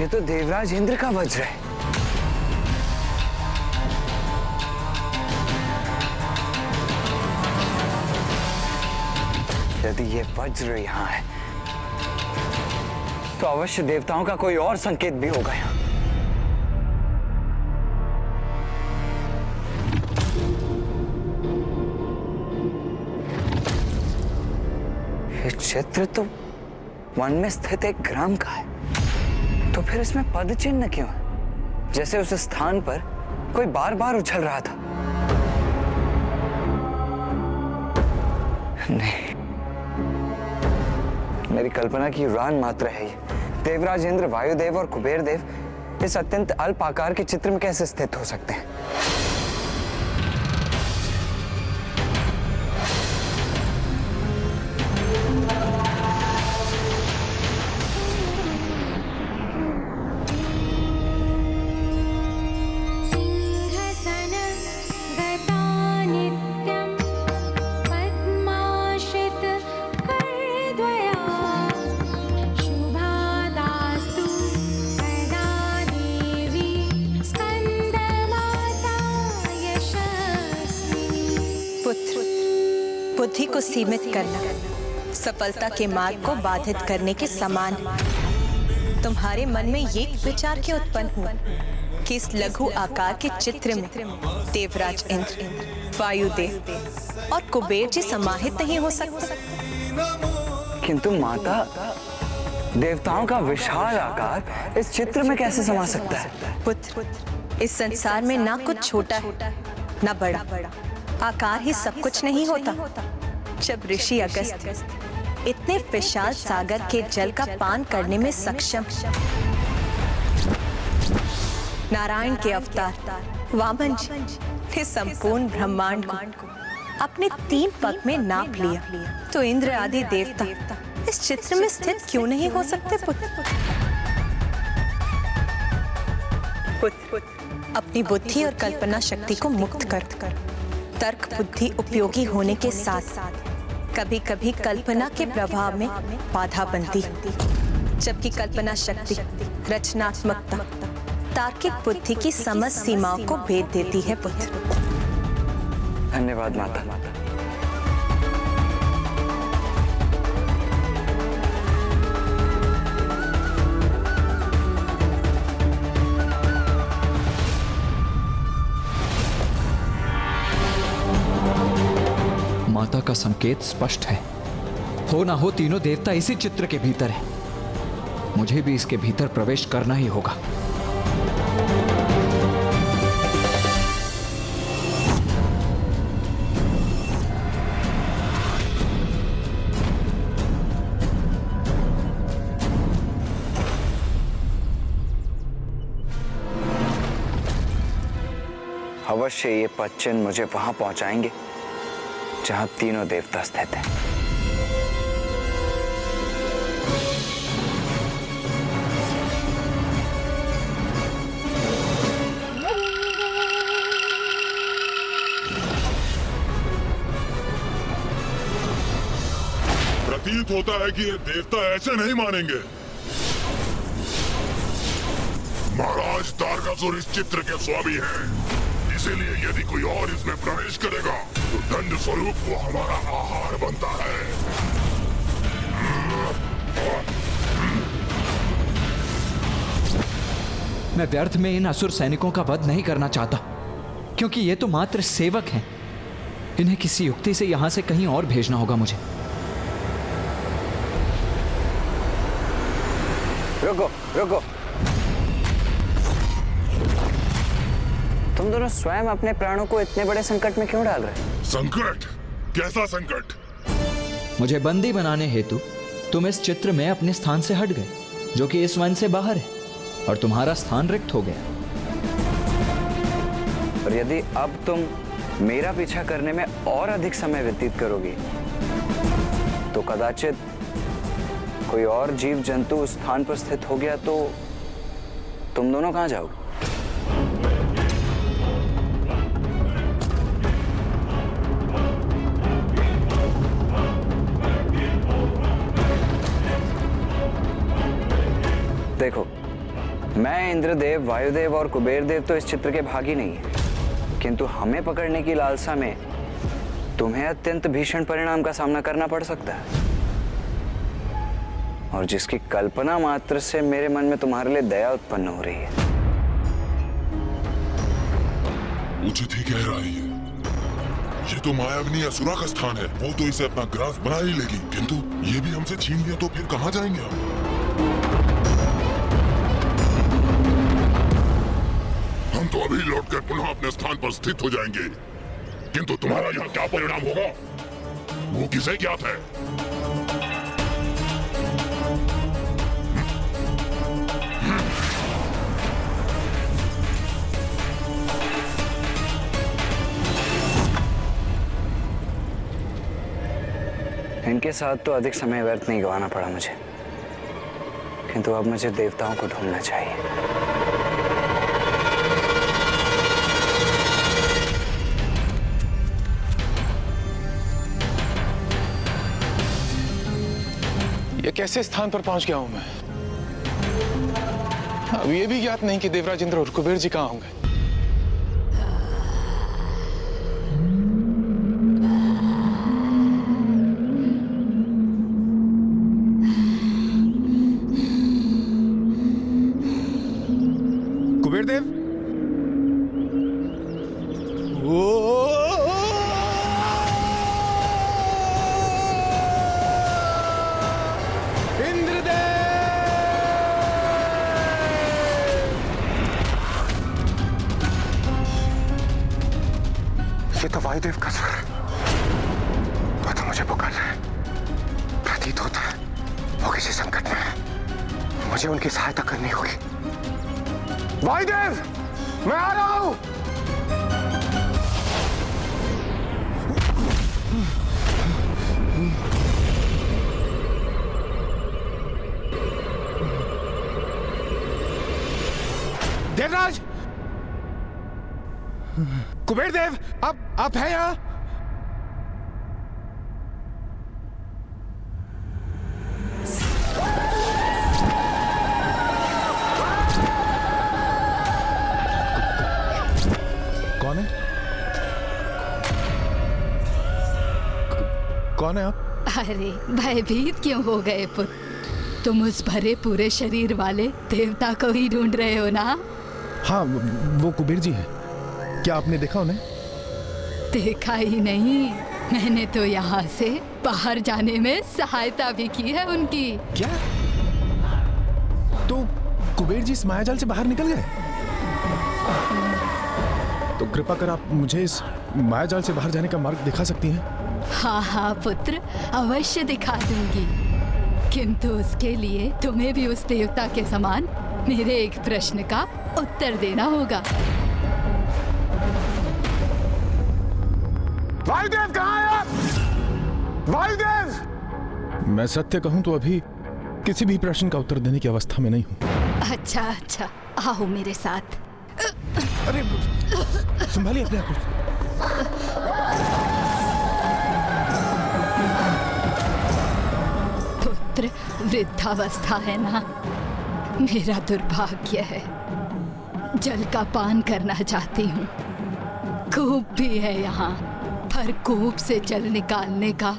ये तो देवराज इंद्र का वज्र है। यदि ये वज्र यहाँ है तो अवश्य देवताओं का कोई और संकेत भी होगा यहाँ। ये चित्र तो वन में स्थित एक ग्राम का है, तो फिर इसमें पद चिन्ह क्यों है? जैसे उस स्थान पर कोई बार बार उछल रहा था। नहीं, मेरी कल्पना की उड़ान मात्र है ये। देवराज इंद्र, वायुदेव और कुबेर देव इस अत्यंत अल्प आकार के चित्र में कैसे स्थित हो सकते हैं? बुद्धि को सीमित करना सफलता के मार्ग को बाधित करने के समान है। तुम्हारे मन में ये विचार क्यों उत्पन्न हुआ कि इस लघु आकार के चित्र में देवराज इंद्र, वायुदेव और कुबेर जी समाहित नहीं हो सकते? किंतु माता, देवताओं का विशाल आकार इस चित्र में कैसे समा सकता है? पुत्र, इस संसार में ना कुछ छोटा है ना बड़ा, आकार ही सब कुछ नहीं होता। जब ऋषि अगस्त्य इतने विशाल सागर के जल का पान करने में सक्षम, नारायण के अवतार वामन जी ने संपूर्ण ब्रह्मांड को अपने 3 पग में नाप लिया, तो इंद्र आदि देवता इस चित्र में स्थित क्यों नहीं हो सकते? पुत्र, अपनी बुद्धि और कल्पना शक्ति को मुक्त कर तर्क बुद्धि उपयोगी होने के साथ कभी कभी कल्पना के प्रभाव में बाधा बनती, जबकि कल्पना शक्ति, रचनात्मकता, तार्किक बुद्धि की समझ सीमाओं को भेद देती है। पुत्र, धन्यवाद माता। माता का संकेत स्पष्ट है। हो ना हो तीनों देवता इसी चित्र के भीतर है। मुझे भी इसके भीतर प्रवेश करना ही होगा। अवश्य ये पद चिन्ह मुझे वहां पहुंचाएंगे जहां तीनों देवता स्थित हैं। प्रतीत होता है कि ये देवता ऐसे नहीं मानेंगे। महाराज तारकासुर इस चित्र के स्वामी हैं, इसीलिए यदि कोई और इसमें प्रवेश करेगा तो दंड स्वरूप वो हमारा आहार बनता है। मैं व्यर्थ में इन असुर सैनिकों का वध नहीं करना चाहता, क्योंकि ये तो मात्र सेवक हैं। इन्हें किसी युक्ति से यहां से कहीं और भेजना होगा मुझे। रुको रुको, तुम दोनों स्वयं अपने प्राणों को इतने बड़े संकट में क्यों डाल रहे? संकट? कैसा संकट? मुझे बंदी बनाने हेतु तुम इस चित्र में अपने स्थान से हट गए, जो कि इस वन से बाहर है, और तुम्हारा स्थान रिक्त हो गया। और यदि अब तुम मेरा पीछा करने में और अधिक समय व्यतीत करोगे तो कदाचित कोई और जीव जंतु उस स्थान पर स्थित हो गया तो तुम दोनों कहां जाओगे? देखो, मैं, इंद्रदेव, वायुदेव और कुबेर देव तो इस चित्र के भागी नहीं है, किंतु हमें पकड़ने की लालसा में तुम्हें अत्यंत भीषण परिणाम का सामना करना पड़ सकता है, और जिसकी कल्पना मात्र से मेरे मन में तुम्हारे लिए दया उत्पन्न हो रही है। उचित ही कह रही है। ये तो मायाविनी असुरा का स्थान है, वो तो इसे अपना ग्रास बना ही लेगी, किंतु ये भी हमसे छीन लिया तो फिर कहाँ जाएंगे हम? हम तो अभी लौटकर पुनः अपने स्थान पर स्थित हो जाएंगे, किंतु तुम्हारा यहाँ क्या परिणाम होगा वो किसे ज्ञात है? इनके साथ तो अधिक समय व्यर्थ नहीं गंवाना पड़ा मुझे, किंतु अब मुझे देवताओं को ढूंढना चाहिए। ये कैसे स्थान पर पहुंच गया हूं मैं? अब ये भी ज्ञात नहीं कि देवराज इंद्र और कुबेर जी कहां होंगे। कुबेर देव, ये तो वायुदेव का स्वर है। वो तो मुझे पुकार रहा है। प्रतीत होता है वो किसी संकट में है। मुझे उनकी सहायता करनी होगी। वायुदेव, मैं आ रहा हूं। देवराज, कुबेर देव, आप हैं यहाँ? कौन है? कौन है आप? अरे भयभीत क्यों हो गए पुत्र? तुम उस भरे पूरे शरीर वाले देवता को ही ढूंढ रहे हो ना? हाँ, वो कुबेर जी हैं। क्या आपने देखा उन्हें? देखा ही नहीं, मैंने तो यहाँ से बाहर जाने में सहायता भी की है उनकी। क्या? तो कुबेर जी इस मायाजाल से बाहर निकल गए? तो कृपा कर आप मुझे इस मायाजाल से बाहर जाने का मार्ग दिखा सकती हैं? हाँ हाँ पुत्र, अवश्य दिखा दूंगी, किंतु उसके लिए तुम्हें भी उस देवता के समान मेरे एक प्रश्न का उत्तर देना होगा। वायुदेव कहाँ हैं आप? वायुदेव! मैं सत्य कहूं तो अभी किसी भी प्रश्न का उत्तर देने की अवस्था में नहीं हूं। अच्छा अच्छा, आओ मेरे साथ। अरे संभालिए अपने आप को। पुत्र, वृद्धावस्था है ना, मेरा दुर्भाग्य है। जल का पान करना चाहती हूँ। कूप भी है यहाँ, पर कूप से जल निकालने का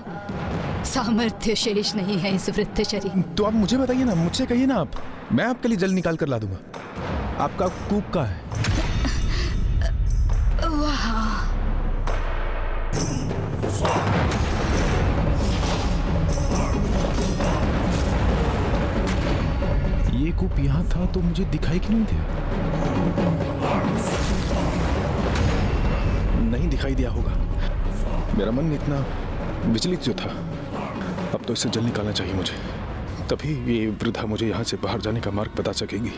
सामर्थ्य शेष नहीं है इस वृद्ध शरीर। तो आप मुझे बताइए ना, मुझसे कहिए ना, आप, मैं आपके लिए जल निकाल कर ला दूंगा। आपका कूप कहाँ है? वहाँ। ये कूप यहाँ था तो मुझे दिखाई क्यों नहीं दिया? नहीं दिखाई दिया होगा। मेरा मन इतना विचलित जो था। अब तो इससे जल निकालना चाहिए मुझे, तभी ये वृद्धा मुझे यहाँ से बाहर जाने का मार्ग बता सकेगी।